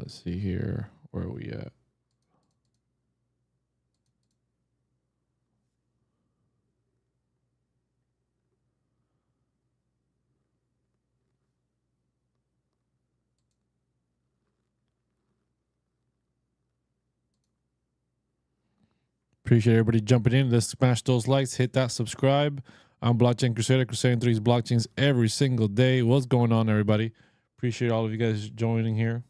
Let's see here. Where are we at? Appreciate everybody jumping in. Let's smash those likes. Hit that subscribe. I'm Blockchain Crusader, Crusading through these blockchains every single day. What's going on, everybody? Appreciate all of you guys joining here.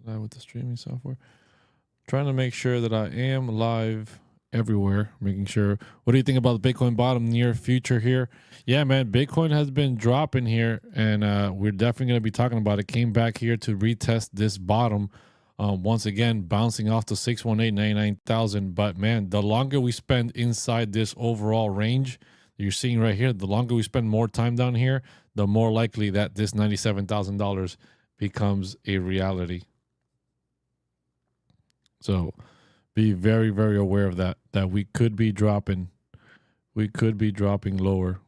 Live with the streaming software. Trying to make sure that I am live everywhere, making sure. What do you think about the Bitcoin bottom near future here? Yeah, man, Bitcoin has been dropping here, and we're definitely going to be talking about it. Came back here to retest this bottom once again, bouncing off to 618.99,000. But man, the longer we spend inside this overall range you're seeing right here, the longer we spend more time down here, the more likely that this $97,000 becomes a reality. So be very, very aware of that we could be dropping. We could be dropping lower.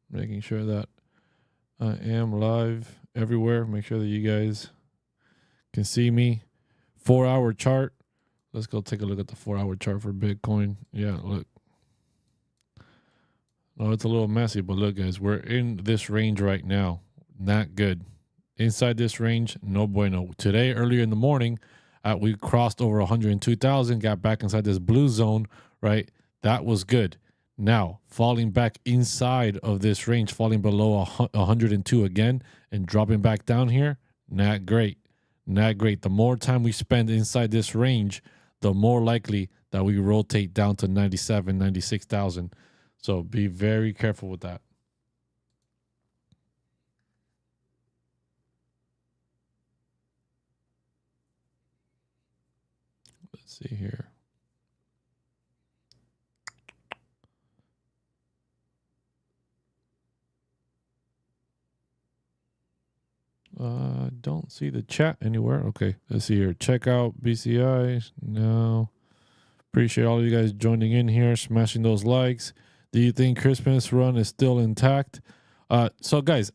Making sure that I am live everywhere. Make sure that you guys can see me. 4-hour chart. Let's go take a look at the 4-hour chart for Bitcoin. Yeah, look. Oh, it's a little messy, but look, guys, we're in this range right now. Not good. Inside this range, no bueno. Today, earlier in the morning, we crossed over 102,000, got back inside this blue zone, right? That was good. Now, falling back inside of this range, falling below 102 again and dropping back down here, not great. Not great. The more time we spend inside this range, the more likely that we rotate down to 97, 96,000. So be very careful with that. Let's see here. Don't see the chat anywhere. Okay, let's see here. Check out BCI. No. Appreciate all of you guys joining in here, smashing those likes. Do you think Christmas run is still intact? So guys,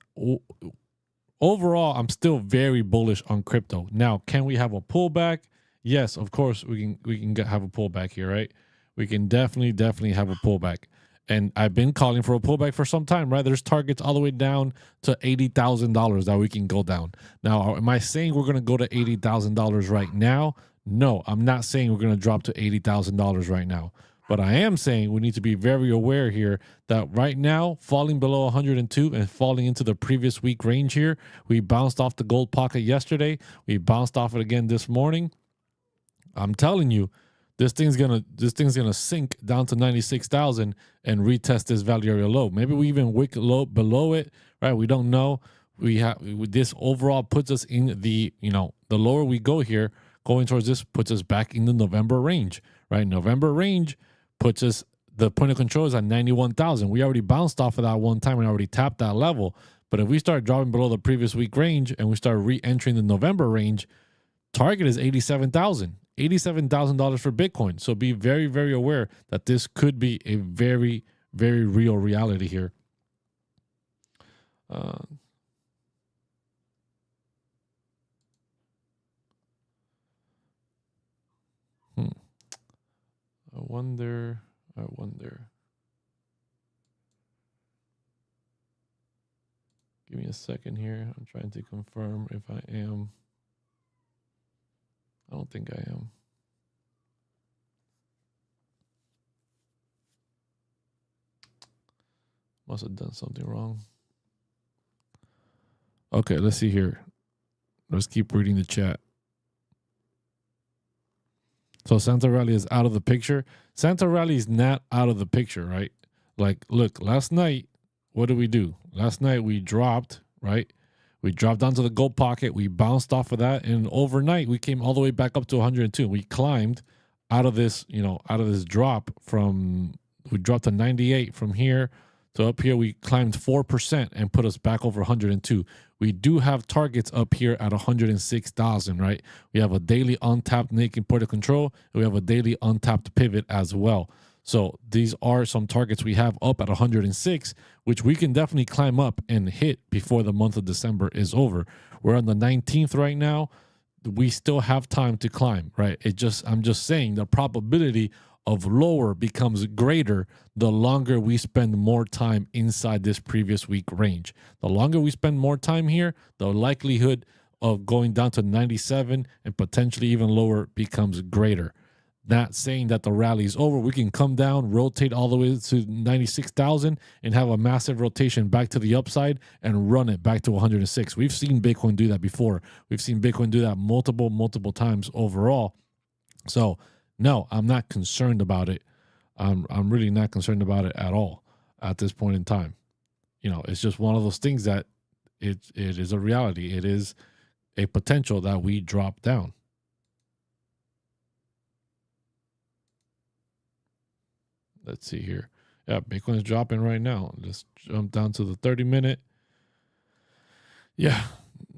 overall, I'm still very bullish on crypto. Now, can we have a pullback? Yes, of course we can have a pullback here, right? We can definitely have a pullback. And I've been calling for a pullback for some time, right? There's targets all the way down to $80,000 that we can go down. Now, am I saying we're going to go to $80,000 right now? No, I'm not saying we're going to drop to $80,000 right now. But I am saying we need to be very aware here that right now, falling below 102 and falling into the previous week range here, we bounced off the gold pocket yesterday. We bounced off it again this morning. I'm telling you, this thing's gonna sink down to 96,000 and retest this value area low. Maybe we even wick low below it, right? We don't know. This overall puts us in the the lower we go here, going towards this puts us back in the November range, right? November range puts us, the point of control is at 91,000. We already bounced off of that one time and already tapped that level. But if we start dropping below the previous week range and we start re-entering the November range, target is 87,000. $87,000 for Bitcoin. So be very, very aware that this could be a very, very real reality here. I wonder. Give me a second here. I'm trying to confirm if I am. I don't think I am. Must have done something wrong. Okay, let's see here. Let's keep reading the chat. So Santa Rally is out of the picture. Santa Rally is not out of the picture, right? Like, look, last night, what did we do? Last night we dropped, right? We dropped down to the gold pocket. We bounced off of that. And overnight, we came all the way back up to 102. We climbed out of this, out of this drop from, we dropped to 98 from here So up here, we climbed 4% and put us back over 102. We do have targets up here at 106,000, right? We have a daily untapped naked point of control. And we have a daily untapped pivot as well. So these are some targets we have up at 106, which we can definitely climb up and hit before the month of December is over. We're on the 19th right now. We still have time to climb, right? I'm just saying the probability of lower becomes greater the longer we spend more time inside this previous week range. The longer we spend more time here, the likelihood of going down to 97 and potentially even lower becomes greater. Not saying that the rally is over. We can come down, rotate all the way to 96,000 and have a massive rotation back to the upside and run it back to 106. We've seen Bitcoin do that before. We've seen Bitcoin do that multiple times overall. So no, I'm not concerned about it. I'm really not concerned about it at all at this point in time. You know, it's just one of those things that it is a reality. It is a potential that we drop down. Let's see here. Yeah, Bitcoin's dropping right now. Let's jump down to the 30-minute. Yeah,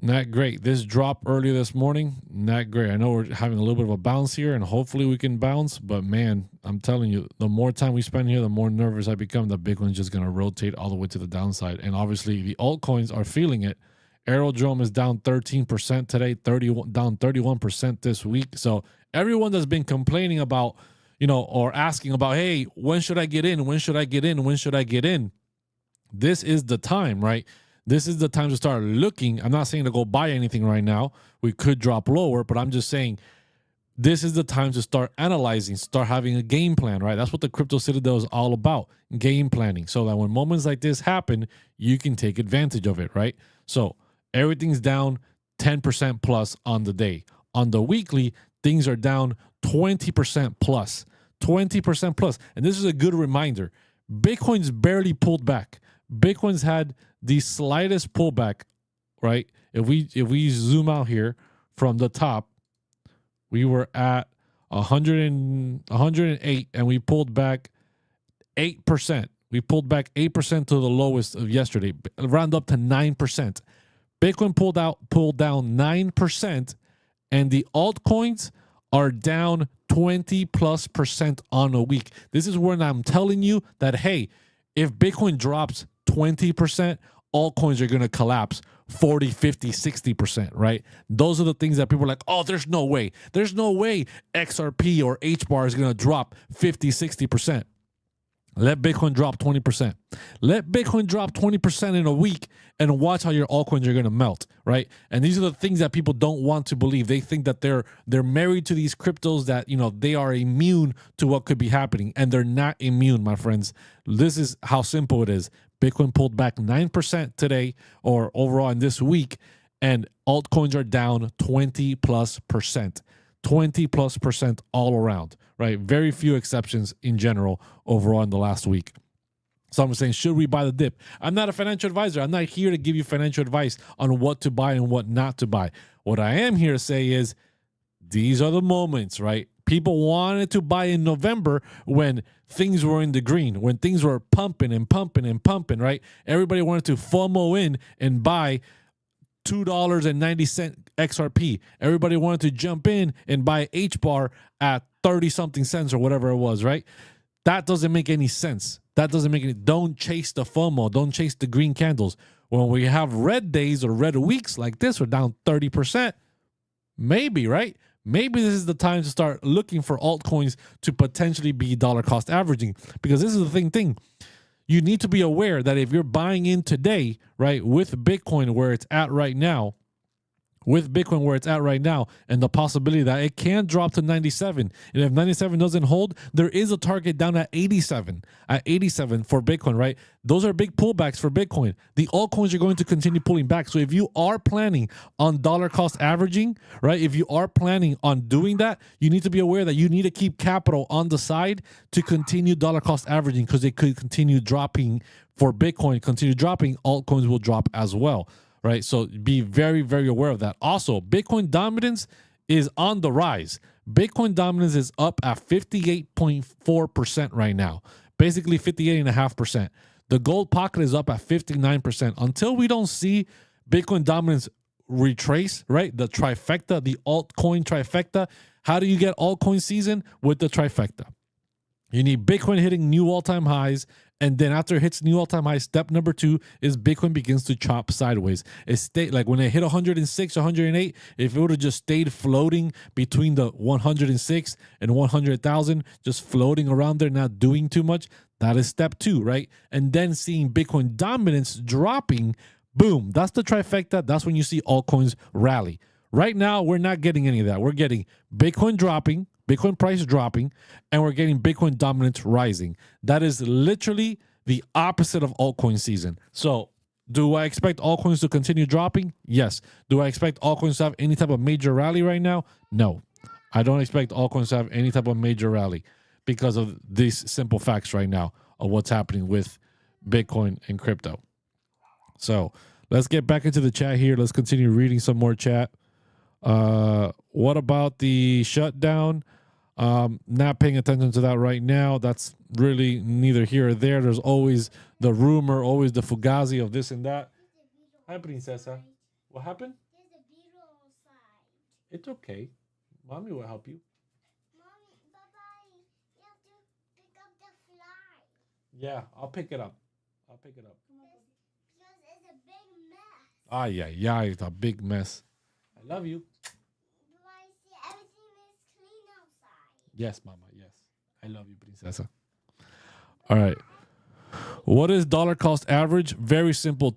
not great. This drop earlier this morning, not great. I know we're having a little bit of a bounce here, and hopefully we can bounce. But, man, I'm telling you, the more time we spend here, the more nervous I become that Bitcoin's just going to rotate all the way to the downside. And, obviously, the altcoins are feeling it. Aero is down 13% today, down 31% this week. So everyone that's been complaining about, you know, or asking about, hey, when should I get in? When should I get in? When should I get in? This is the time, right? This is the time to start looking. I'm not saying to go buy anything right now. We could drop lower, but I'm just saying this is the time to start analyzing, start having a game plan, right? That's what the Crypto Citadel is all about, game planning, so that when moments like this happen, you can take advantage of it, right? So everything's down 10% plus on the day. On the weekly, things are down 20% plus. 20% plus. And this is a good reminder. Bitcoin's barely pulled back. Bitcoin's had the slightest pullback, right? If we zoom out here from the top, we were at 108 and we pulled back 8%. We pulled back 8% to the lowest of yesterday, round up to 9%. Bitcoin pulled down 9%, and the altcoins are down 20+% on a week. This is when I'm telling you that, hey, if Bitcoin drops 20%, altcoins are going to collapse 40, 50, 60%, right? Those are the things that people are like, oh, there's no way. There's no way XRP or Hbar is going to drop 50, 60%. Let Bitcoin drop 20%. Let Bitcoin drop 20% in a week and watch how your altcoins are going to melt, right? And these are the things that people don't want to believe. They think that they're married to these cryptos, that, you know, they are immune to what could be happening, and they're not immune, my friends. This is how simple it is. Bitcoin pulled back 9% today, or overall in this week, and altcoins are down 20+%. 20+% all around, right? Very few exceptions in general overall in the last week. So I'm saying, should we buy the dip? I'm not a financial advisor. I'm not here to give you financial advice on what to buy and what not to buy. What I am here to say is these are the moments, right? People wanted to buy in November when things were in the green, when things were pumping and pumping and pumping, right? Everybody wanted to FOMO in and buy $2.90 XRP. Everybody wanted to jump in and buy Hbar at 30-something cents or whatever it was, right? That doesn't make any sense. That doesn't make any. Don't chase the FOMO. Don't chase the green candles. When we have red days or red weeks like this, we're down 30%. Maybe, right? Maybe this is the time to start looking for altcoins to potentially be dollar cost averaging, because this is the thing. You need to be aware that if you're buying in today, right, with Bitcoin where it's at right now, and the possibility that it can drop to 97. And if 97 doesn't hold, there is a target down at 87 for Bitcoin, right? Those are big pullbacks for Bitcoin. The altcoins are going to continue pulling back. So if you are planning on dollar cost averaging, right, if you are planning on doing that, you need to be aware that you need to keep capital on the side to continue dollar cost averaging, because it could continue dropping. For Bitcoin, continue dropping, altcoins will drop as well. Right, so be very, very aware of that. Also, Bitcoin dominance is on the rise. Bitcoin dominance is up at 58.4% right now, basically 58.5%. The gold pocket is up at 59%. Until we don't see Bitcoin dominance retrace, right? The trifecta, the altcoin trifecta. How do you get altcoin season? With the trifecta. You need Bitcoin hitting new all-time highs, and then after it hits new all-time highs, step number 2 is Bitcoin begins to chop sideways. It stayed like when it hit 106, 108, if it would have just stayed floating between the 106 and 100,000, just floating around there, not doing too much, that is step 2, right? And then seeing Bitcoin dominance dropping, boom, that's the trifecta. That's when you see altcoins rally. Right now, we're not getting any of that. We're getting Bitcoin dropping, Bitcoin price dropping, and we're getting Bitcoin dominance rising. That is literally the opposite of altcoin season. So do I expect altcoins to continue dropping? Yes. Do I expect altcoins to have any type of major rally right now? No. I don't expect altcoins to have any type of major rally because of these simple facts right now of what's happening with Bitcoin and crypto. So let's get back into the chat here. Let's continue reading some more chat. What about the shutdown? Not paying attention to that right now. That's really neither here or there. There's always the rumor, always the fugazi of this and that. Hi, Princesa. What happened? There's a beetle outside. It's okay. Mommy will help you. Mommy, bye-bye. You have to pick up the fly. Yeah, I'll pick it up. I'll pick it up. Because it's a big mess. Ah, yeah, it's a big mess. I love you. But I see everything is clean outside. Yes, Mama, yes. I love you, Princesa. All right. What is dollar cost average? Very simple.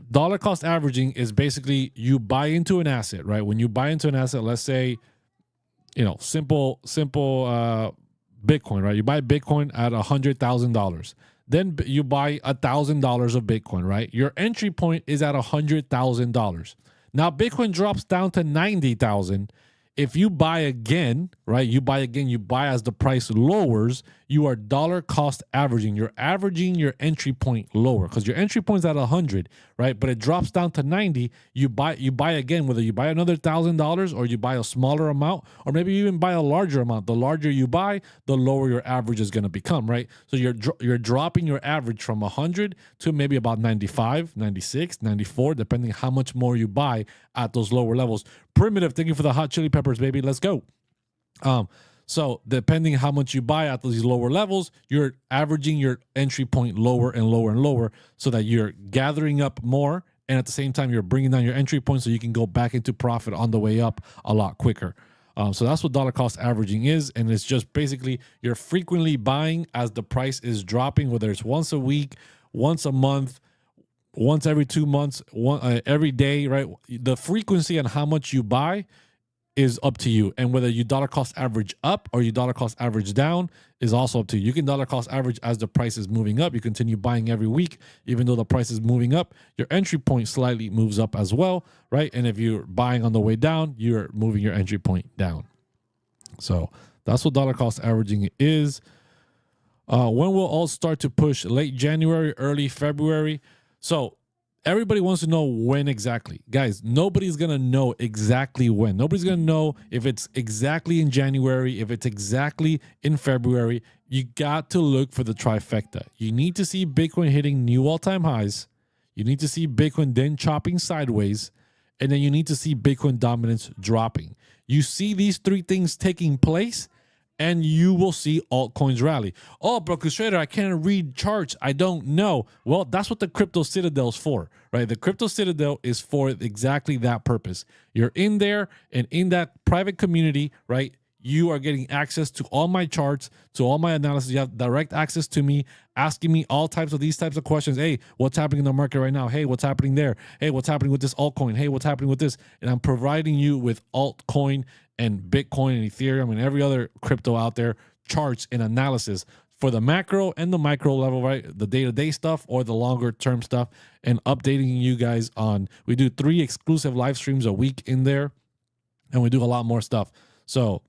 Dollar cost averaging is basically you buy into an asset, right? When you buy into an asset, let's say, simple Bitcoin, right? You buy Bitcoin at $100,000. Then you buy $1,000 of Bitcoin, right? Your entry point is at $100,000. Now Bitcoin drops down to 90,000. If you buy again, right? You buy as the price lowers, you are dollar cost averaging. You're averaging your entry point lower because your entry point's at 100, right? But it drops down to 90. You buy again, whether you buy another $1,000 or you buy a smaller amount, or maybe you even buy a larger amount. The larger you buy, the lower your average is going to become, right? So you're dropping your average from 100 to maybe about 95, 96, 94, depending how much more you buy at those lower levels. Primitive, thank you for the hot chili peppers, baby. Let's go. So depending how much you buy at these lower levels, you're averaging your entry point lower and lower and lower so that you're gathering up more. And at the same time, you're bringing down your entry point so you can go back into profit on the way up a lot quicker. So that's what dollar cost averaging is. And it's just basically you're frequently buying as the price is dropping, whether it's once a week, once a month, once every 2 months, every day, right? The frequency and how much you buy is up to you. And whether you dollar cost average up or you dollar cost average down is also up to you. You can dollar cost average as the price is moving up. You continue buying every week, even though the price is moving up. Your entry point slightly moves up as well, right? And if you're buying on the way down, you're moving your entry point down. So that's what dollar cost averaging is. When will all start to push? Late January, early February. So everybody wants to know when exactly. Guys, nobody's going to know exactly when. Nobody's going to know if it's exactly in January, if it's exactly in February. You got to look for the trifecta. You need to see Bitcoin hitting new all-time highs. You need to see Bitcoin then chopping sideways. And then you need to see Bitcoin dominance dropping. You see these three things taking place, and you will see altcoins rally. Oh, bro, Trader, I can't read charts. I don't know. Well, that's what the Crypto Citadel's for, right? The Crypto Citadel is for exactly that purpose. You're in there, and in that private community, right, you are getting access to all my charts, to all my analysis. You have direct access to me, asking me all types of these types of questions. Hey, what's happening in the market right now? Hey, what's happening there? Hey, what's happening with this altcoin? Hey, what's happening with this? And I'm providing you with altcoin and Bitcoin and Ethereum and every other crypto out there, charts and analysis for the macro and the micro level, right? The day-to-day stuff or the longer term stuff, and updating you guys on, we do 3 exclusive live streams a week in there, and we do a lot more stuff. So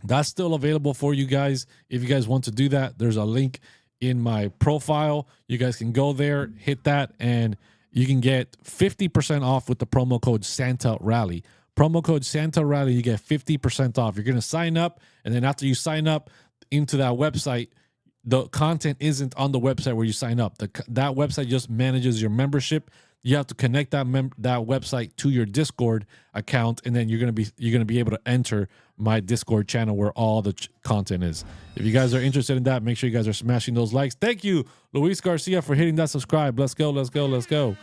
that's still available for you guys. If you guys want to do that, there's a link in my profile. You guys can go there, hit that, and you can get 50% off with the promo code Santa Rally. Promo code Santa Rally, you get 50% off. You're going to sign up, and then after you sign up into that website, the content isn't on the website where you sign up. That website just manages your membership. You have to connect that website to your Discord account, and then you're gonna be able to enter my Discord channel where all the content is. If you guys are interested in that, make sure you guys are smashing those likes. Thank you, Luis Garcia, for hitting that subscribe. Let's go, let's go, let's go.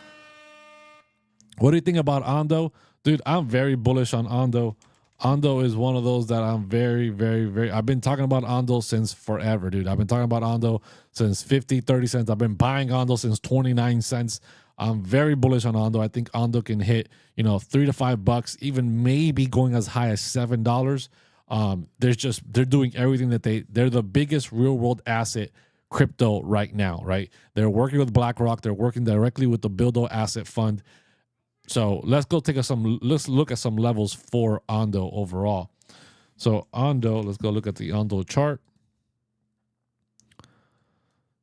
What do you think about Ondo? Dude, I'm very bullish on Ondo. Ondo is one of those that I'm very, very, very... I've been talking about Ondo since forever, dude. I've been talking about Ondo since 50, 30 cents. I've been buying Ondo since 29 cents. I'm very bullish on Ondo. I think Ondo can hit, $3 to $5, even maybe going as high as $7. They're doing everything that they're the biggest real world asset crypto right now, right? They're working with BlackRock. They're working directly with the Buildo Asset Fund. So let's look at some levels for Ondo overall. So Ondo, let's go look at the Ondo chart.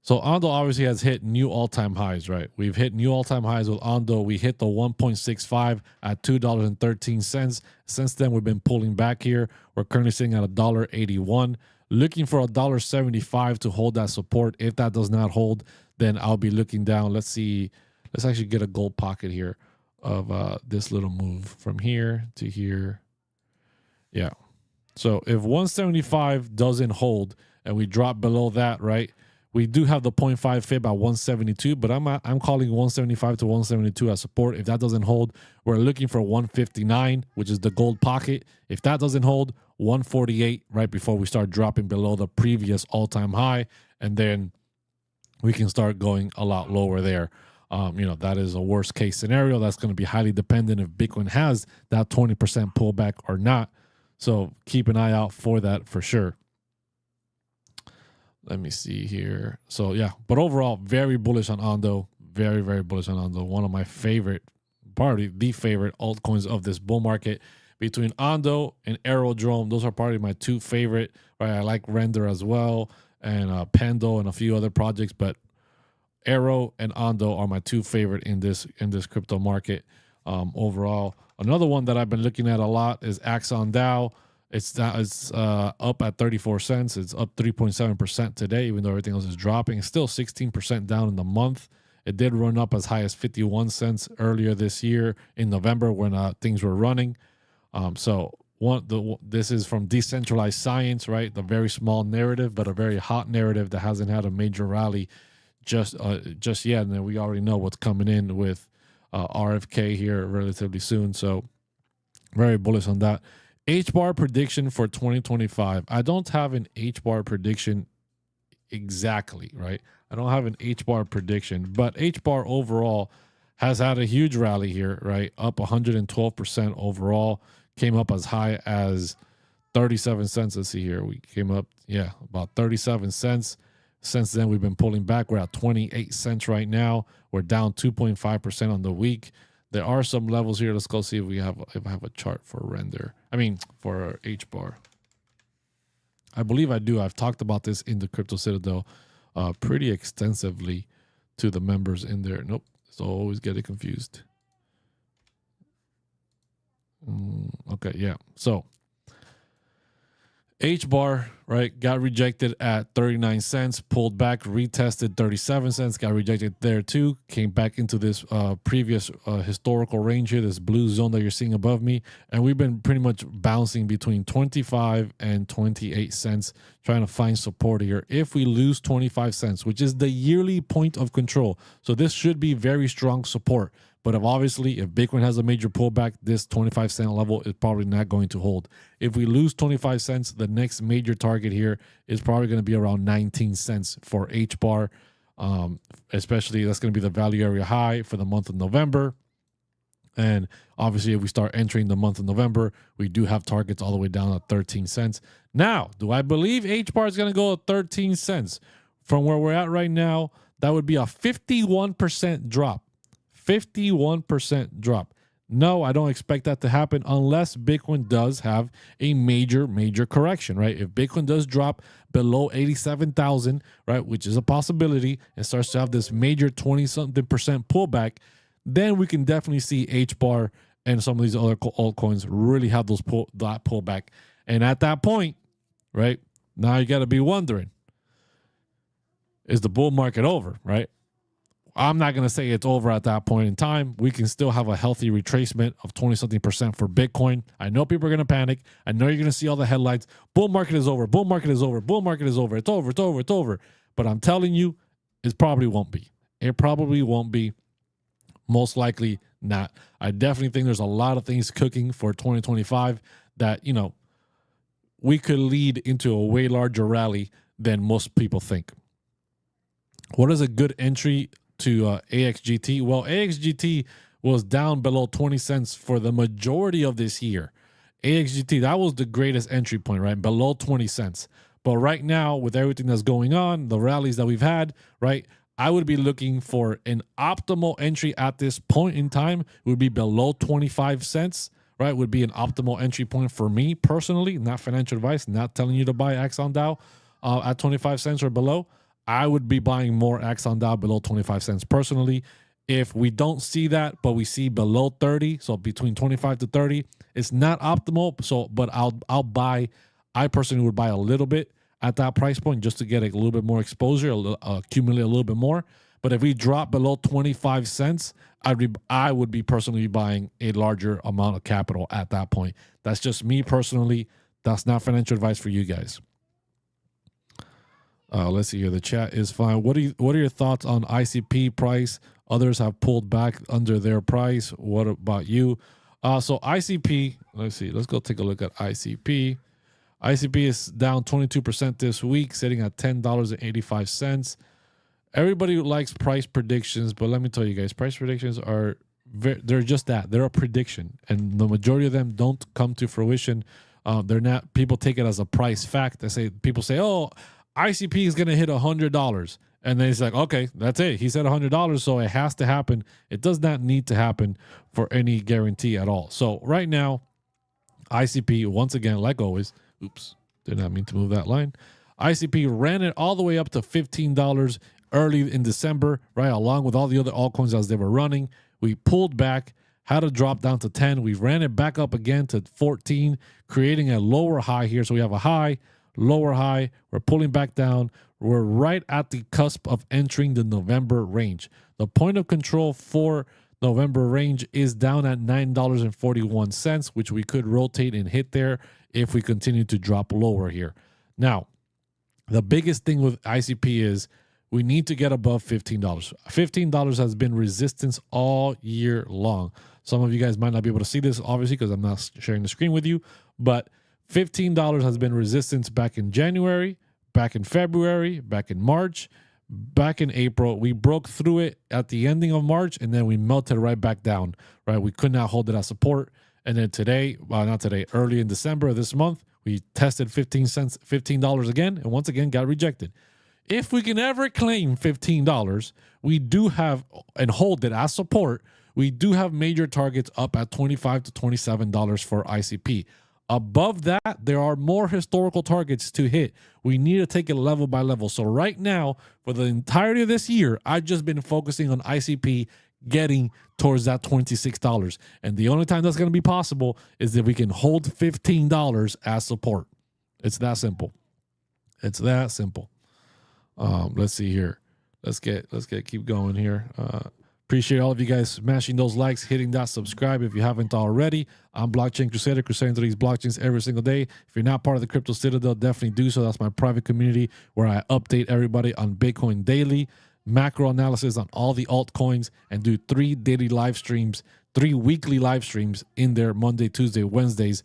So Ondo obviously has hit new all-time highs, right? We've hit new all-time highs with Ondo. We hit the 1.65 at $2.13. Since then, we've been pulling back here. We're currently sitting at $1.81. Looking for $1.75 to hold that support. If that does not hold, then I'll be looking down. Let's see. Let's actually get a gold pocket here of this little move from here to here. Yeah. So if 175 doesn't hold and we drop below that, right? We do have the 0.5 fib at 172, but I'm calling 175 to 172 as support. If that doesn't hold, we're looking for 159, which is the gold pocket. If that doesn't hold, 148 right before we start dropping below the previous all-time high, and then we can start going a lot lower there. That is a worst case scenario. That's going to be highly dependent if Bitcoin has that 20% pullback or not. So keep an eye out for that for sure. Let me see here. So yeah, but overall, very bullish on Ondo. Very, very bullish on Ondo. One of my favorite, probably the favorite altcoins of this bull market. Between Ondo and Aero, those are probably my two favorite. Right, I like Render as well, and Pando and a few other projects, but Aero and Ondo are my two favorite in this crypto market overall. Another one that I've been looking at a lot is Axon DAO. It's up at 34 cents. It's up 3.7% today, even though everything else is dropping. It's still 16% down in the month. It did run up as high as 51 cents earlier this year in November when things were running. This is from Decentralized Science, right? The very small narrative, but a very hot narrative that hasn't had a major rally just yet. And then we already know what's coming in with RFK here relatively soon. So very bullish on that. Hbar prediction for 2025. I don't have an Hbar prediction exactly, right? I don't have an Hbar prediction, but Hbar overall has had a huge rally here, right? Up 112% overall. Came up as high as 37 cents. Let's see here. We came up, about 37 cents. Since then, we've been pulling back. We're at 28 cents right now. We're down 2.5% on the week. There are some levels here. Let's go see if I have a chart for Render. For Hbar. I believe I do. I've talked about this in the Crypto Citadel pretty extensively to the members in there. Nope. So I always get it confused. Okay, yeah. So Hbar, right, got rejected at 39 cents, pulled back, retested 37 cents, got rejected there too, came back into this previous historical range here, this blue zone that you're seeing above me, and we've been pretty much bouncing between 25 and 28 cents, trying to find support here. If we lose 25 cents, which is the yearly point of control, so this should be very strong support. But if Bitcoin has a major pullback, this 25 cent level is probably not going to hold. If we lose 25 cents, the next major target here is probably going to be around 19 cents for Hbar. Especially that's going to be the value area high for the month of November. And obviously, if we start entering the month of November, we do have targets all the way down at 13 cents. Now, do I believe Hbar is going to go at 13 cents? From where we're at right now, that would be a 51% drop. 51% drop. No, I don't expect that to happen unless Bitcoin does have a major correction, right? If Bitcoin does drop below 87,000, right, which is a possibility, and starts to have this major 20-something% pullback, then we can definitely see Hbar and some of these other altcoins really have that pullback. And at that point, right, now you got to be wondering, is the bull market over, right? I'm not going to say it's over at that point in time. We can still have a healthy retracement of 20-something% for Bitcoin. I know people are going to panic. I know you're going to see all the headlines. Bull market is over. Bull market is over. Bull market is over. It's over. It's over. It's over. But I'm telling you, it probably won't be. It probably won't be. Most likely not. I definitely think there's a lot of things cooking for 2025 that, we could lead into a way larger rally than most people think. What is a good entry to AXGT? Well, AXGT was down below 20 cents for the majority of this year. AXGT, that was the greatest entry point, right? Below 20 cents. But right now, with everything that's going on, the rallies that we've had, right, I would be looking for an optimal entry at this point in time. It would be below 25 cents, right? Would be an optimal entry point for me personally, not financial advice, not telling you to buy Axon Dow at 25 cents or below. I would be buying more Axon Dow below 25 cents personally. If we don't see that, but we see below 30, so between 25 to 30, it's not optimal. So, but I'll buy. I personally would buy a little bit at that price point just to get a little bit more exposure, accumulate a little bit more. But if we drop below 25 cents, I would be personally buying a larger amount of capital at that point. That's just me personally. That's not financial advice for you guys. Let's see here. The chat is fine. What are your thoughts on ICP price? Others have pulled back under their price. What about you? So ICP, let's see. Let's go take a look at ICP. ICP is down 22% this week, sitting at $10.85. Everybody likes price predictions, but let me tell you guys, price predictions they're just that. They're a prediction, and the majority of them don't come to fruition. They're not. People take it as a price fact. People say, "Oh, ICP is going to hit $100," and then it's like, "Okay, that's it. He said $100, so it has to happen." It does not need to happen for any guarantee at all. So right now, ICP once again, like always. Oops, did not mean to move that line. ICP ran it all the way up to $15 early in December, right? Along with all the other altcoins as they were running. We pulled back, had to drop down to 10. We ran it back up again to 14, creating a lower high here. So we have a high, lower high. We're pulling back down. We're right at the cusp of entering the November range. The point of control for November range is down at $9.41, which we could rotate and hit there if we continue to drop lower here. Now, the biggest thing with ICP is we need to get above $15. $15 has been resistance all year long. Some of you guys might not be able to see this, obviously, because I'm not sharing the screen with you, but $15 has been resistance back in January, back in February, back in March, back in April. We broke through it at the ending of March, and then we melted right back down, right? We could not hold it as support. And then today, not today, early in December of this month, we tested $15 again, and once again got rejected. If we can ever claim $15, we do have, and hold it as support, we do have major targets up at $25 to $27 for ICP. Above that, there are more historical targets to hit. We need to take it level by level. So right now, for the entirety of this year, I've just been focusing on ICP getting towards that $26. And the only time that's going to be possible is if we can hold $15 as support. It's that simple. It's that simple. Let's see here. Let's keep going here. Appreciate all of you guys smashing those likes, hitting that subscribe if you haven't already. I'm Blockchain Crusader, crusading through these blockchains every single day. If you're not part of the Crypto Citadel, definitely do so. That's my private community where I update everybody on Bitcoin daily, macro analysis on all the altcoins, and do 3 daily live streams, 3 weekly live streams in there Monday, Tuesday, Wednesdays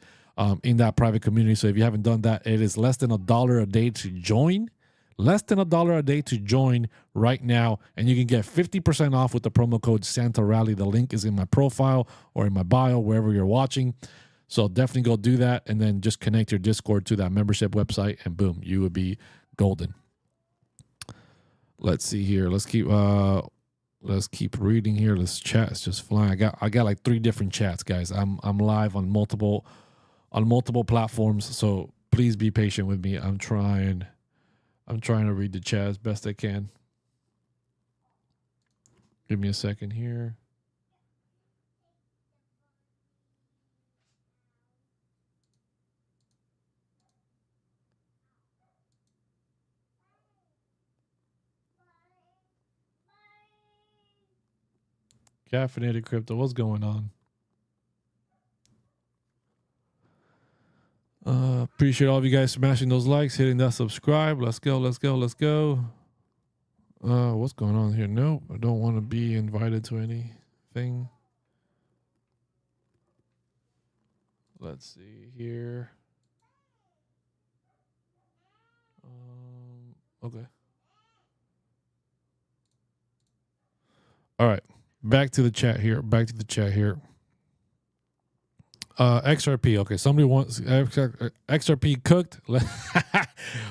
in that private community. So if you haven't done that, it is less than $1 a day to join. Less than $1 a day to join right now, and you can get 50% off with the promo code Santa Rally. The link is in my profile or in my bio, wherever you're watching. So definitely go do that, and then just connect your Discord to that membership website, and boom, you would be golden. Let's see here. Let's keep reading here. This chat is just flying. I got like 3 different chats, guys. I'm live on multiple platforms, so please be patient with me. I'm trying to read the chat as best I can. Give me a second here. Caffeinated crypto. What's going on? Appreciate all of you guys smashing those likes, hitting that subscribe. Let's go. Let's go. Let's go. What's going on here? Nope, I don't want to be invited to anything. Let's see here. Okay. All right. Back to the chat here. XRP. Okay, somebody wants XRP cooked.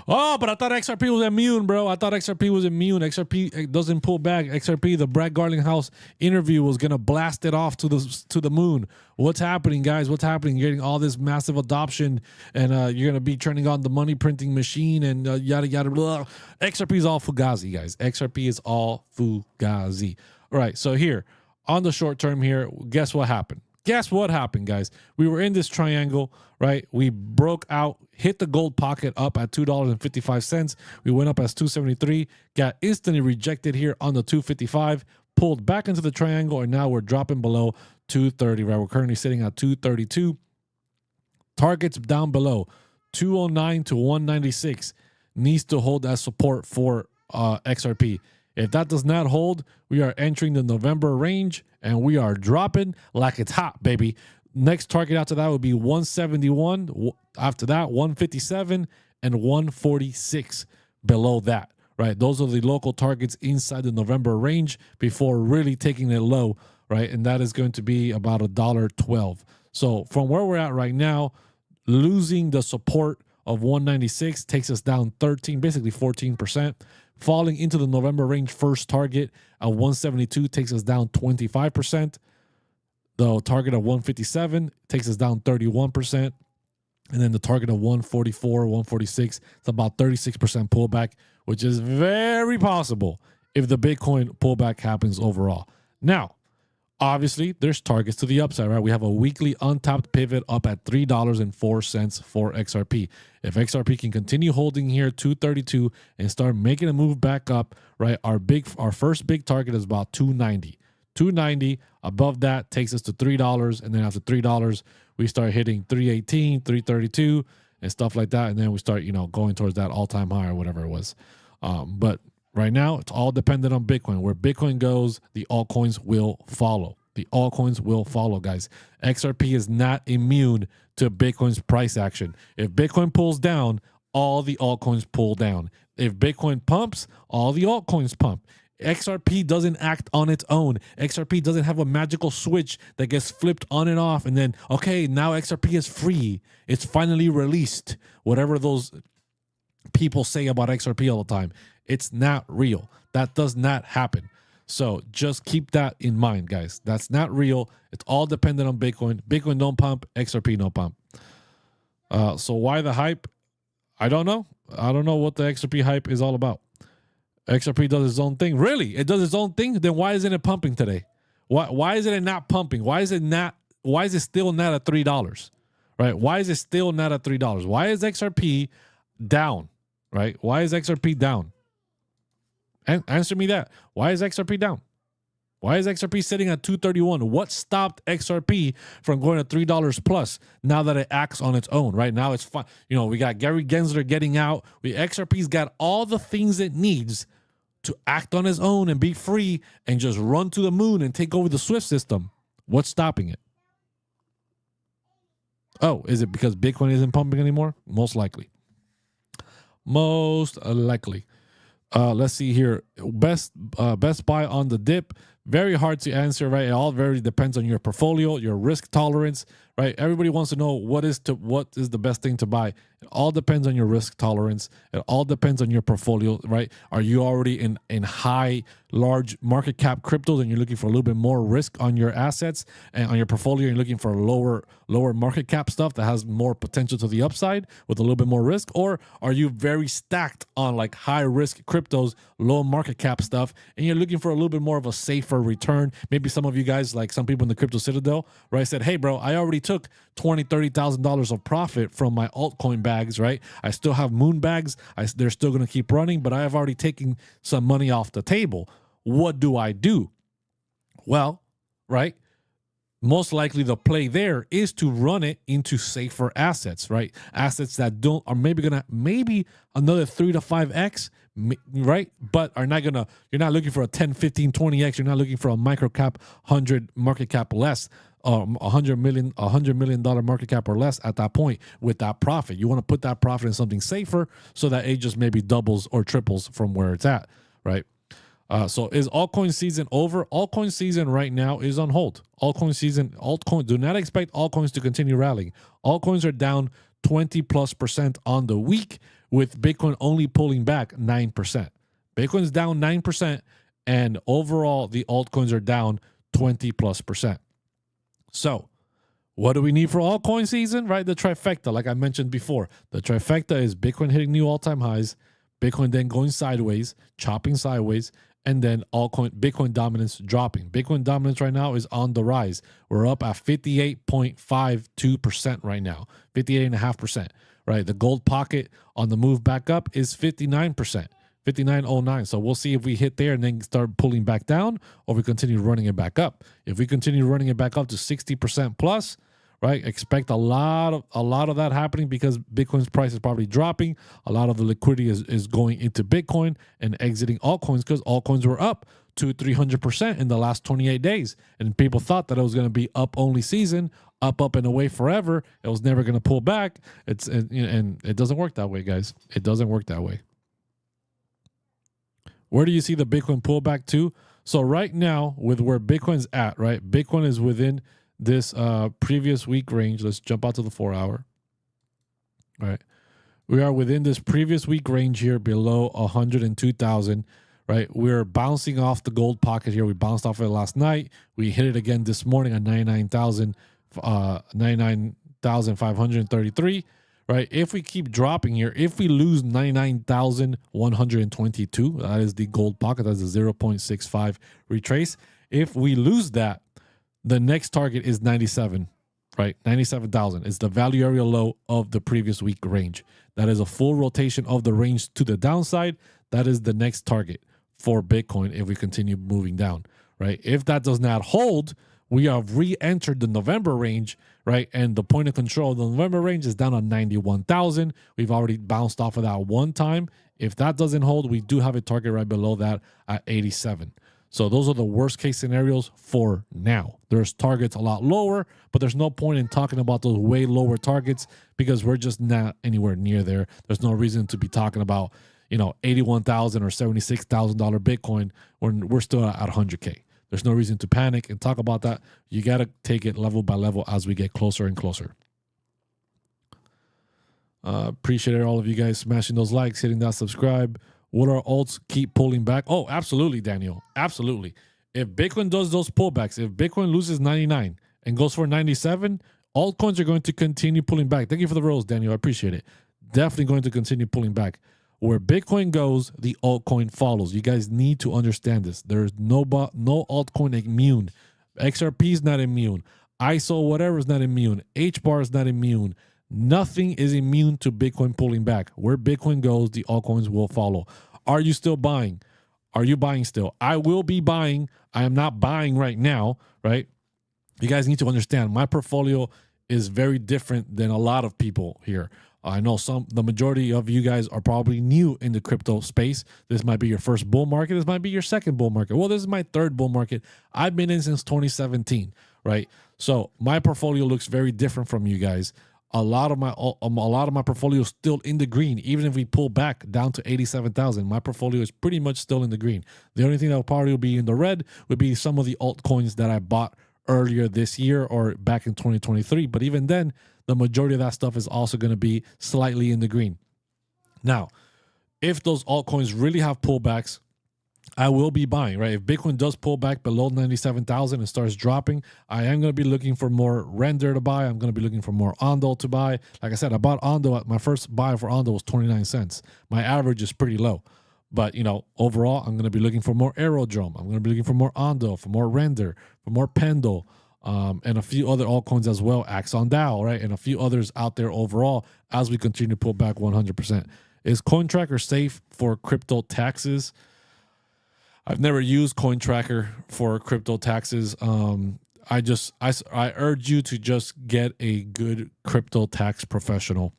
Oh, but I thought XRP was immune, bro. XRP doesn't pull back. XRP, the Brad Garlinghouse interview was gonna blast it off to the moon. What's happening, guys? What's happening? You're getting all this massive adoption, and you're gonna be turning on the money printing machine and yada yada blah. XRP is all fugazi, guys. XRP is all fugazi. All right, so here on the short term here, guess what happened? Guess what happened, guys? We were in this triangle, right? We broke out, hit the gold pocket up at $2.55. We went up as 273, got instantly rejected here on the 255, pulled back into the triangle, and now we're dropping below 230, right? We're currently sitting at 232. Targets down below 209 to 196 needs to hold as support for XRP. If that does not hold, we are entering the November range and we are dropping like it's hot, baby. Next target after that would be 171. After that, 157 and 146 below that, right? Those are the local targets inside the November range before really taking it low, right? And that is going to be about $1.12. So from where we're at right now, losing the support of 196 takes us down 13, basically 14%. Falling into the November range first target at 172 takes us down 25%. The target of 157 takes us down 31%. And then the target of 144, 146, it's about 36% pullback, which is very possible if the Bitcoin pullback happens overall. Now, obviously, there's targets to the upside, right? We have a weekly untapped pivot up at $3.04 for XRP. If XRP can continue holding here 232 and start making a move back up, right? Our first big target is about 290. 290 above that takes us to $3, and then after $3, we start hitting 318, 332, and stuff like that, and then we start, going towards that all-time high or whatever it was. But right now, it's all dependent on Bitcoin. Where Bitcoin goes, the altcoins will follow. The altcoins will follow, guys. XRP is not immune to Bitcoin's price action. If Bitcoin pulls down, all the altcoins pull down. If Bitcoin pumps, all the altcoins pump. XRP doesn't act on its own. XRP doesn't have a magical switch that gets flipped on and off, and then, okay, now XRP is free. It's finally released. Whatever those people say about XRP all the time. It's not real. That does not happen. So just keep that in mind, guys. That's not real. It's all dependent on Bitcoin. Bitcoin don't pump. XRP don't pump. So why the hype? I don't know. I don't know what the XRP hype is all about. XRP does its own thing. Really? It does its own thing? Then why isn't it pumping today? Why is it not pumping? Why is it still not at $3? Right? Why is it still not at $3? Why is XRP down? Right? Why is XRP down? Answer me that. Why is XRP down? Why is XRP sitting at 231? What stopped XRP from going to $3 plus now that it acts on its own? Right now it's fine. We got Gary Gensler getting out. XRP's got all the things it needs to act on its own and be free and just run to the moon and take over the SWIFT system. What's stopping it? Oh, is it because Bitcoin isn't pumping anymore? Most likely. Most likely. Let's see here. Best buy on the dip. Very hard to answer, right? It all very depends on your portfolio, your risk tolerance, right? Everybody wants to know what is the best thing to buy. It all depends on your risk tolerance. It all depends on your portfolio, right? Are you already in high, large market cap cryptos and you're looking for a little bit more risk on your assets and on your portfolio? You're looking for lower market cap stuff that has more potential to the upside with a little bit more risk, or are you very stacked on like high risk cryptos, low market cap stuff, and you're looking for a little bit more of a safer return? Maybe some of you guys, like some people in the Crypto Citadel, right, said, hey bro, I already took $20,000-$30,000 of profit from my altcoin bags, right? I still have moon bags. They're still going to keep running, but I have already taken some money off the table. What do I do? Well, right? Most likely the play there is to run it into safer assets, right? Assets that don't are maybe another 3 to 5x, right? But are not gonna, you're not looking for a 10, 15, 20x. You're not looking for a micro cap 100 market cap less, $100 million market cap or less at that point with that profit. You want to put that profit in something safer so that it just maybe doubles or triples from where it's at, right? So is altcoin season over? Altcoin season right now is on hold. Do not expect altcoins to continue rallying. Altcoins are down 20+% on the week, with Bitcoin only pulling back 9%. Bitcoin's down 9%, and overall the altcoins are down 20+%. So what do we need for altcoin season, right? The trifecta, like I mentioned before. The trifecta is Bitcoin hitting new all-time highs, Bitcoin then going sideways, chopping sideways, and then Bitcoin dominance dropping. Bitcoin dominance right now is on the rise. We're up at 58.52% right now, 58.5%, right? The gold pocket on the move back up is 59%, 59.09. So we'll see if we hit there and then start pulling back down, or we continue running it back up. If we continue running it back up to 60% plus, right? Expect a lot of that happening because Bitcoin's price is probably dropping. A lot of the liquidity is going into Bitcoin and exiting altcoins because altcoins were up 200-300% in the last 28 days. And people thought that it was going to be up only season, up and away forever. It was never going to pull back. And it doesn't work that way, guys. It doesn't work that way. Where do you see the Bitcoin pullback to? So right now, with where Bitcoin's at, right? Bitcoin is within this previous week range. Let's jump out to the 4 hour. All right. We are within this previous week range here below 102,000, right? We're bouncing off the gold pocket here. We bounced off it last night. We hit it again this morning at 99,533, right? If we keep dropping here, if we lose 99,122, that is the gold pocket. That's a 0.65 retrace. If we lose that, the next target is 97, right? 97,000. It's the value area low of the previous week range. That is a full rotation of the range to the downside. That is the next target for Bitcoin if we continue moving down, right? If that does not hold, we have re-entered the November range, right? And the point of control of the November range is down on 91,000. We've already bounced off of that one time. If that doesn't hold, we do have a target right below that at 87. So those are the worst case scenarios for now. There's targets a lot lower, but there's no point in talking about those way lower targets because we're just not anywhere near there. There's no reason to be talking about, $81,000 or $76,000 Bitcoin when we're still at 100K. There's no reason to panic and talk about that. You got to take it level by level as we get closer and closer. Appreciate all of you guys smashing those likes, hitting that subscribe. Would our alts keep pulling back? Oh, absolutely, Daniel. Absolutely. If Bitcoin does those pullbacks, if Bitcoin loses 99 and goes for 97, altcoins are going to continue pulling back. Thank you for the rose, Daniel. I appreciate it. Definitely going to continue pulling back. Where Bitcoin goes, the altcoin follows. You guys need to understand this. There's no altcoin immune. XRP is not immune. ISO whatever is not immune. Hbar is not immune. Nothing is immune to Bitcoin pulling back. Where Bitcoin goes, the altcoins will follow. Are you still buying? Are you buying still? I will be buying. I am not buying right now, right? You guys need to understand my portfolio is very different than a lot of people here. I know the majority of you guys are probably new in the crypto space. This might be your first bull market. This might be your second bull market. Well, this is my third bull market. I've been in since 2017, right? So my portfolio looks very different from you guys. A lot of my portfolio is still in the green. Even if we pull back down to 87,000, my portfolio is pretty much still in the green. The only thing that will probably be in the red would be some of the altcoins that I bought earlier this year or back in 2023. But even then, the majority of that stuff is also going to be slightly in the green. Now, if those altcoins really have pullbacks, I will be buying, right? If Bitcoin does pull back below 97,000 and starts dropping, I am going to be looking for more Render to buy. I'm going to be looking for more Ondo to buy. Like I said, I bought Ondo. My first buy for Ondo was 29 cents. My average is pretty low. But, overall, I'm going to be looking for more Aero. I'm going to be looking for more Ondo, for more Render, for more Pendle, and a few other altcoins as well, Axon DAO, right? And a few others out there overall as we continue to pull back 100%. Is CoinTracker safe for crypto taxes? I've never used Coin Tracker for crypto taxes. I urge you to just get a good crypto tax professional.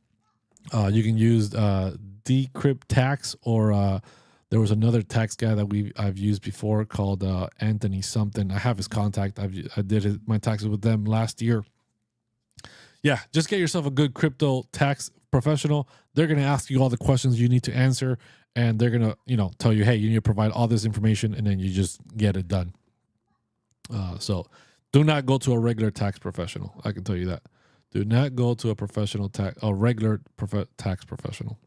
You can use Decrypt Tax, or there was another tax guy that I've used before called Anthony something. I have his contact. I did my taxes with them last year. Yeah, just get yourself a good crypto tax professional. They're going to ask you all the questions you need to answer, and they're going to, tell you, hey, you need to provide all this information, and then you just get it done. So do not go to a regular tax professional. I can tell you that. Do not go to a regular tax professional.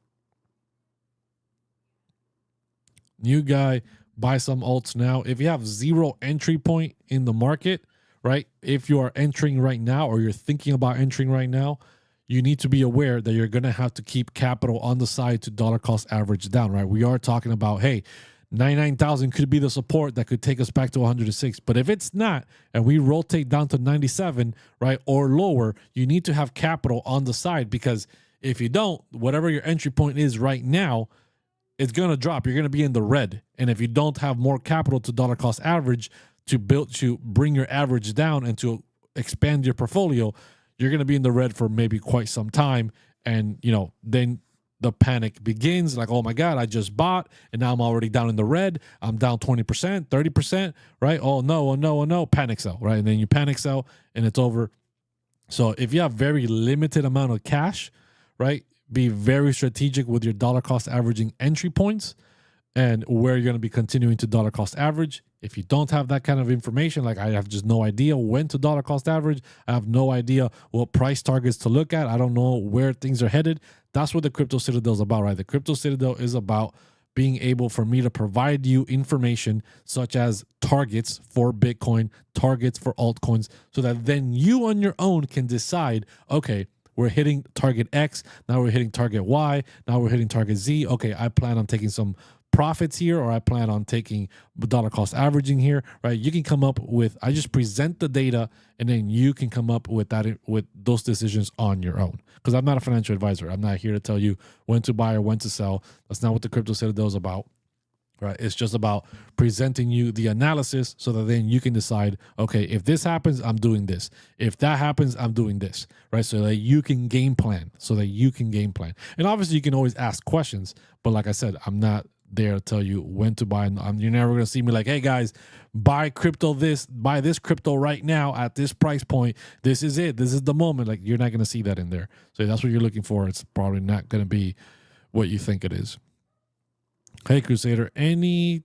New guy, buy some alts now. If you have zero entry point in the market, right? If you are entering right now, or you're thinking about entering right now, you need to be aware that you're going to have to keep capital on the side to dollar cost average down, right? We are talking about, hey, 99,000 could be the support that could take us back to 106. But if it's not, and we rotate down to 97, right, or lower, you need to have capital on the side, because if you don't, whatever your entry point is right now, it's going to drop. You're going to be in the red. And if you don't have more capital to dollar cost average to bring your average down and to expand your portfolio, you're going to be in the red for maybe quite some time. And, then the panic begins, like, oh my God, I just bought and now I'm already down in the red. I'm down 20%, 30%, right? Oh no, panic sell, right? And then you panic sell and it's over. So if you have very limited amount of cash, right, be very strategic with your dollar cost averaging entry points and where you're going to be continuing to dollar cost average. If you don't have that kind of information, like I have just no idea when to dollar cost average, I have no idea what price targets to look at, I don't know where things are headed, that's what the Crypto Citadel is about, right? The Crypto Citadel is about being able for me to provide you information such as targets for Bitcoin, targets for altcoins, so that then you on your own can decide, okay, we're hitting target X, now we're hitting target Y, now we're hitting target Z. Okay, I plan on taking some profits here, or I plan on taking dollar cost averaging here, right? You can come up with, I just present the data, and then you can come up with that, with those decisions on your own. Because I'm not a financial advisor. I'm not here to tell you when to buy or when to sell. That's not what the Crypto Citadel is about, right? It's just about presenting you the analysis so that then you can decide, okay, if this happens, I'm doing this. If that happens, I'm doing this, right? So that you can game plan, And obviously you can always ask questions, but like I said, I'm not there to tell you when to buy. You're never going to see me like, hey guys, buy this crypto right now at this price point. This is it. This is the moment. Like, you're not going to see that in there. So that's what you're looking for. It's probably not going to be what you think it is. Hey Crusader, any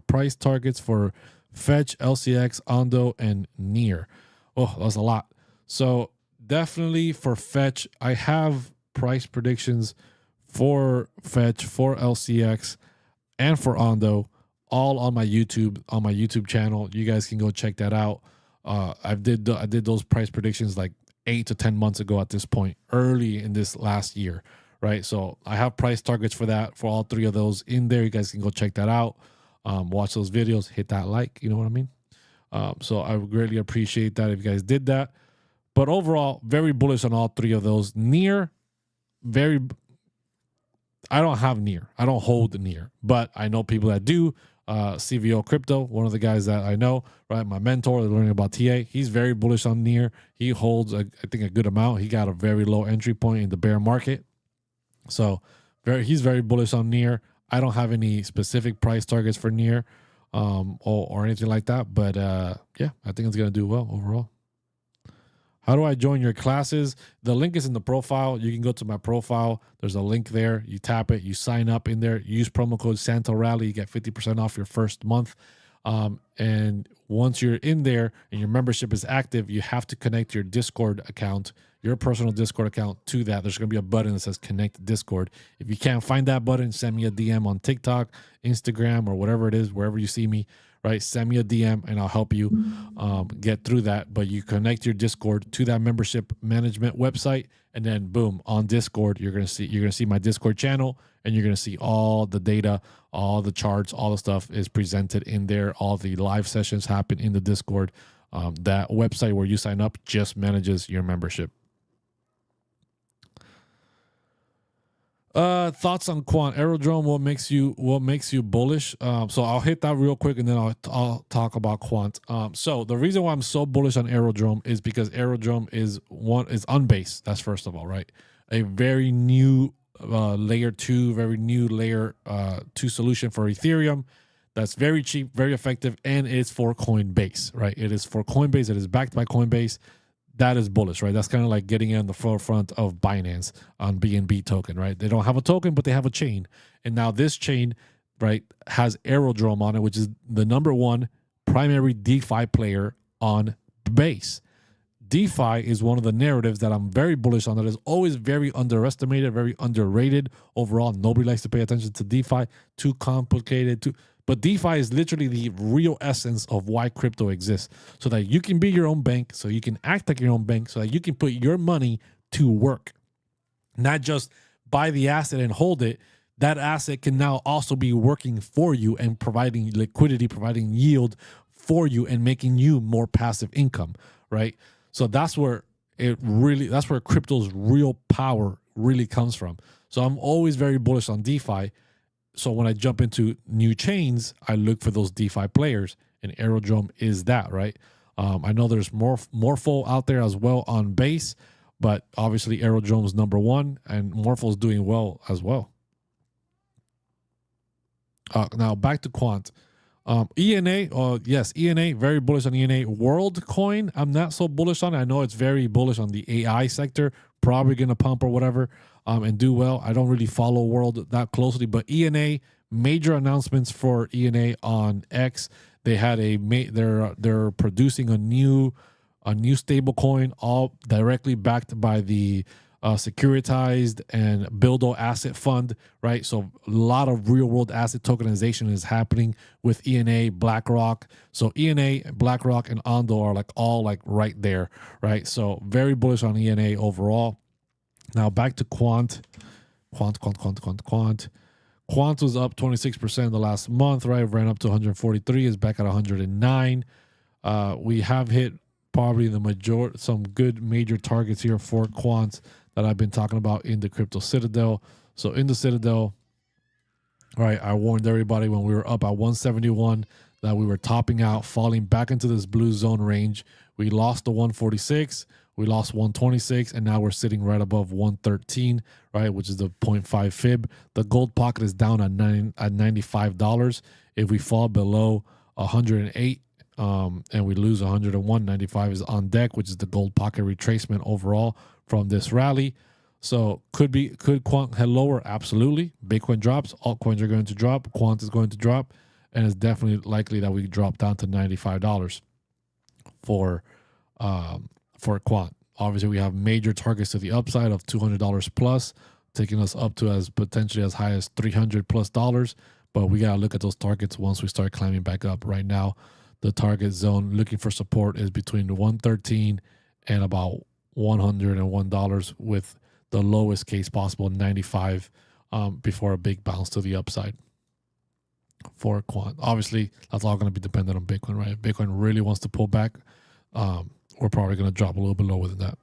price targets for Fetch, LCX, Ondo, and Near? Oh, that's a lot. So definitely for Fetch, I have price predictions for Fetch, for LCX, and for Ondo, all on my YouTube channel. You guys can go check that out. I did those price predictions like 8 to 10 months ago at this point, early in this last year, right? So I have price targets for that, for all three of those in there. You guys can go check that out. Watch those videos, hit that like, you know what I mean? So I would greatly appreciate that if you guys did that. But overall, very bullish on all three of those. Near, I don't have Near. I don't hold Near, but I know people that do. CVO Crypto, one of the guys that I know, right? My mentor, learning about TA. He's very bullish on Near. He holds, I think, a good amount. He got a very low entry point in the bear market. So he's very bullish on Near. I don't have any specific price targets for Near or anything like that. But yeah, I think it's going to do well overall. How do I join your classes? The link is in the profile. You can go to my profile. There's a link there. You tap it. You sign up in there. Use promo code SantoRally. You get 50% off your first month. And once you're in there and your membership is active, you have to connect your Discord account, your personal Discord account, to that. There's going to be a button that says Connect Discord. If you can't find that button, send me a DM on TikTok, Instagram, or whatever it is, wherever you see me. Right, send me a DM and I'll help you get through that. But you connect your Discord to that membership management website, and then boom, on Discord you're gonna see my Discord channel, and you're gonna see all the data, all the charts, all the stuff is presented in there. All the live sessions happen in the Discord. That website where you sign up just manages your membership. Thoughts on quant aerodrome? What makes you bullish? So I'll hit that real quick and then I'll talk about quant. So the reason why I'm so bullish on aerodrome is because aerodrome is unbased. That's first of all, right? A very new layer 2, very new layer 2 solution for Ethereum. That's very cheap, very effective, and it's for Coinbase, right? It is for Coinbase. It is backed by Coinbase. That is bullish, right? That's kind of like getting in the forefront of Binance on BNB token, right? They don't have a token, but they have a chain. And now this chain, right, has Aerodrome on it, which is the #1 primary DeFi player on Base. DeFi is one of the narratives that I'm very bullish on that is always very underestimated, very underrated. Overall, nobody likes to pay attention to DeFi. Too complicated, but DeFi is literally the real essence of why crypto exists. So that you can be your own bank, so you can act like your own bank, so that you can put your money to work. Not just buy the asset and hold it. That asset can now also be working for you and providing liquidity, providing yield for you and making you more passive income, right? So that's where crypto's real power really comes from. So I'm always very bullish on DeFi. So when I jump into new chains, I look for those DeFi players, and Aerodrome is that, right? I know there's Morpho out there as well on Base, but obviously Aerodrome's #1, and Morpho's doing well as well. Now back to quant. ENA, yes, ENA, very bullish on ENA. WorldCoin, I'm not so bullish on it. I know it's very bullish on the AI sector, probably going to pump or whatever, and do well. I don't really follow World that closely, but ENA, major announcements for ENA on X. They had they're producing a new stable coin, all directly backed by the securitized and Buildo asset fund, right? So a lot of real world asset tokenization is happening with ENA, BlackRock. So ENA, BlackRock, and Ondo are all right there, right? So very bullish on ENA overall. Now back to quant. Quant was up 26% the last month, right? Ran up to 143, is back at 109. We have hit probably some good major targets here for quant that I've been talking about in the Crypto Citadel. So in the Citadel, right, I warned everybody when we were up at 171 that we were topping out, falling back into this blue zone range. We lost the 146, we lost 126, and now we're sitting right above 113, right, which is the 0.5 fib. The gold pocket is down at $95. If we fall below 108, and we lose 101, 95 is on deck, which is the gold pocket retracement overall from this rally. So could quant head lower? Absolutely. Bitcoin drops, altcoins are going to drop, quant is going to drop, and it's definitely likely that we drop down to $95 for quant. Obviously, we have major targets to the upside of $200 plus, taking us up to as potentially as high as $300 plus dollars. But we gotta look at those targets once we start climbing back up. Right now, the target zone looking for support is between 113 and about $101, with the lowest case possible 95 before a big bounce to the upside for quant. Obviously, that's all going to be dependent on Bitcoin, right? If Bitcoin really wants to pull back, we're probably going to drop a little bit lower than that.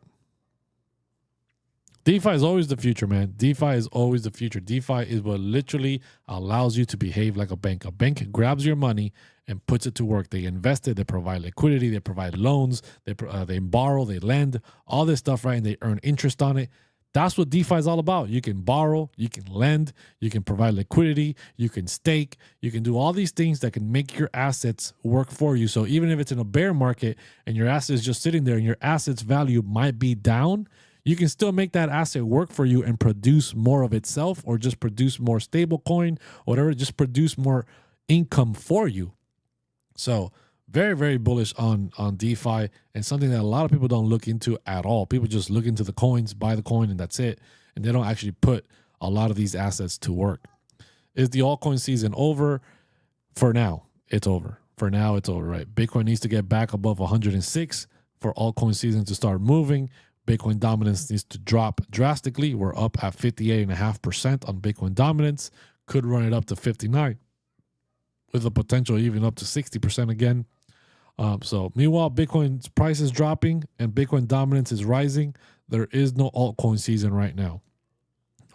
DeFi is always the future, man. DeFi is always the future. DeFi is what literally allows you to behave like a bank. A bank grabs your money and puts it to work. They invest it. They provide liquidity. They provide loans. They borrow. They lend. All this stuff, right? And they earn interest on it. That's what DeFi is all about. You can borrow. You can lend. You can provide liquidity. You can stake. You can do all these things that can make your assets work for you. So even if it's in a bear market and your asset is just sitting there and your asset's value might be down, you can still make that asset work for you and produce more of itself, or just produce more stable coin, whatever, just produce more income for you. So very, very bullish on DeFi, and something that a lot of people don't look into at all. People just look into the coins, buy the coin, and that's it. And they don't actually put a lot of these assets to work. Is the altcoin season over? For now, it's over. For now, it's over, right? Bitcoin needs to get back above 106 for altcoin season to start moving. Bitcoin dominance needs to drop drastically. We're up at 58.5% on Bitcoin dominance. Could run it up to 59, with the potential even up to 60% again. So meanwhile, Bitcoin's price is dropping and Bitcoin dominance is rising. There is no altcoin season right now.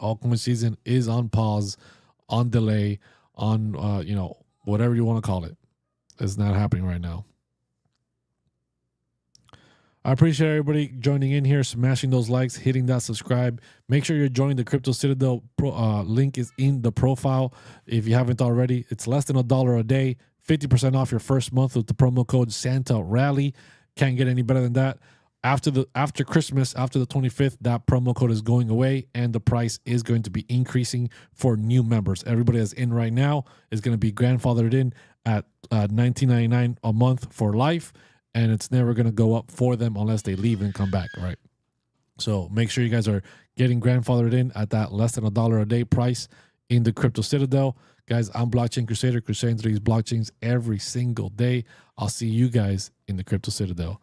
Altcoin season is on pause, on delay, on whatever you want to call it. It's not happening right now. I appreciate everybody joining in here, smashing those likes, hitting that subscribe. Make sure you're joining the Crypto Citadel. Link is in the profile. If you haven't already, it's less than $1 a day, 50% off your first month with the promo code Santa Rally. Can't get any better than that. After Christmas, after the 25th, that promo code is going away and the price is going to be increasing for new members. Everybody that's in right now is going to be grandfathered in at $19.99 a month for life. And it's never going to go up for them unless they leave and come back, right? So make sure you guys are getting grandfathered in at that less than $1 a day price in the Crypto Citadel. Guys, I'm Blockchain Crusader, crusading through these blockchains every single day. I'll see you guys in the Crypto Citadel.